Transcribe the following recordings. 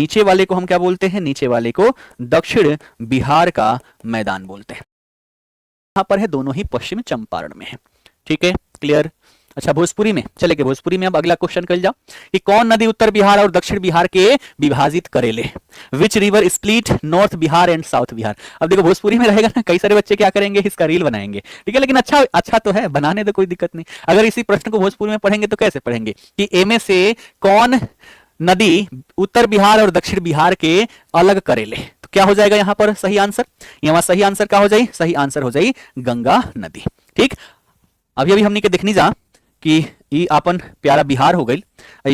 नीचे वाले को हम क्या बोलते हैं, नीचे वाले को दक्षिण बिहार का मैदान बोलते हैं। यहां पर है, दोनों ही पश्चिम चंपारण में है। ठीक है, क्लियर। अच्छा, भोजपुरी में चलेंगे। भोजपुरी में अब अगला क्वेश्चन कर जाओ कि कौन नदी उत्तर बिहार और दक्षिण बिहार के विभाजित करेले? Which river split north Bihar and south Bihar? अब देखो भोजपुरी में रहेगा ना, कई सारे बच्चे क्या करेंगे, इसका रील बनाएंगे। ठीक है, लेकिन अच्छा तो है, बनाने तो कोई दिक्कत नहीं। अगर इसी प्रश्न को भोजपुरी में पढ़ेंगे तो कैसे पढ़ेंगे कि ए में से कौन नदी उत्तर बिहार और दक्षिण बिहार के अलग करेले? तो क्या हो जाएगा यहाँ पर सही आंसर? यहाँ सही आंसर क्या हो जाए? सही आंसर हो जाए गंगा नदी। ठीक, अभी अभी हमने के देखनी जा कि ई अपन प्यारा बिहार हो गई,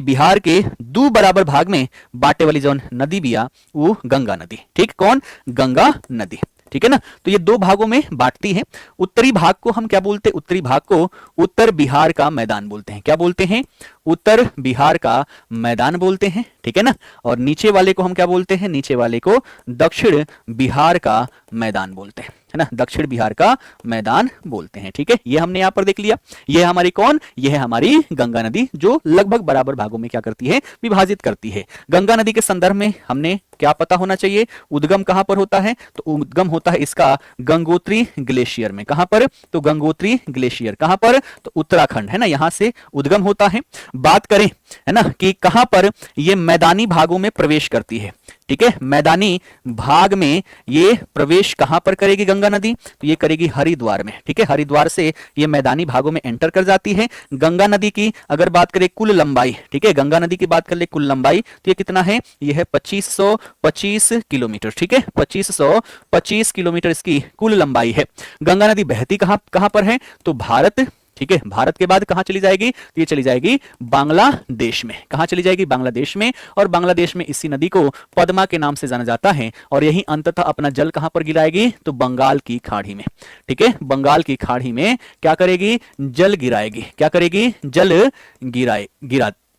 बिहार के दो बराबर भाग में बांटे वाली जो नदी बिया वो गंगा नदी। ठीक, कौन? गंगा नदी। ठीक है ना, तो ये दो भागों में बांटती है। उत्तरी भाग को हम क्या बोलते हैं? उत्तरी भाग को उत्तर बिहार का मैदान बोलते हैं। क्या बोलते हैं? उत्तर बिहार का मैदान बोलते हैं। ठीक है ना, और नीचे वाले को हम क्या बोलते हैं? नीचे वाले को दक्षिण बिहार का मैदान बोलते हैं, है ना, दक्षिण बिहार का मैदान बोलते हैं। ठीक है, ये हमने यहां पर देख लिया। ये हमारी कौन? ये है हमारी गंगा नदी, जो लगभग बराबर भागों में क्या करती है? विभाजित करती है। गंगा नदी के संदर्भ में हमने क्या पता होना चाहिए? उद्गम कहां पर होता है? तो उद्गम होता है इसका गंगोत्री ग्लेशियर में। कहां पर? तो गंगोत्री ग्लेशियर कहां पर? तो उत्तराखंड, है ना, यहां से उद्गम होता है। बात करें, है ना, कि कहां पर ये मैदानी भागों में प्रवेश करती है। ठीक है, मैदानी भाग में ये प्रवेश कहां पर करेगी गंगा नदी? तो ये करेगी हरिद्वार में। ठीक है, हरिद्वार से ये मैदानी भागों में एंटर कर जाती है। गंगा नदी की अगर बात करें कुल लंबाई, ठीक है, गंगा नदी की बात कर ले कुल लंबाई, तो ये कितना है? ये है 2525 किलोमीटर। ठीक है, 2525 किलोमीटर इसकी कुल लंबाई है। गंगा नदी बहती कहां पर है? तो भारत। ठीक है, भारत के बाद कहां चली जाएगी? तो ये चली जाएगी बांग्लादेश में। कहां चली जाएगी? बांग्लादेश में। और बांग्लादेश में इसी नदी को पद्मा के नाम से जाना जाता है। और यही अंततः अपना जल कहां पर गिराएगी? तो बंगाल की खाड़ी में। ठीक है, बंगाल की खाड़ी में क्या करेगी? जल गिराएगी। क्या करेगी? जल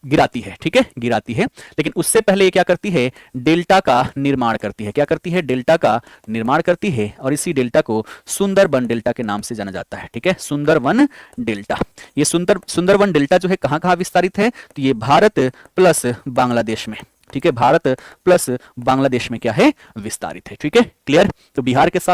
गिराती है। ठीक है, गिराती है। लेकिन उससे पहले ये क्या करती है? डेल्टा का निर्माण करती है। क्या करती है? डेल्टा का निर्माण करती है। और इसी डेल्टा को सुंदरबन डेल्टा के नाम से जाना जाता है। ठीक है, सुंदरबन डेल्टा। ये सुंदरबन डेल्टा जो है कहां कहां विस्तारित है? तो ये भारत प्लस बांग्लादेश में। ठीक है, भारत प्लस बांग्लादेश में क्या है? विस्तारित है। ठीक है, क्लियर। तो बिहार के साथ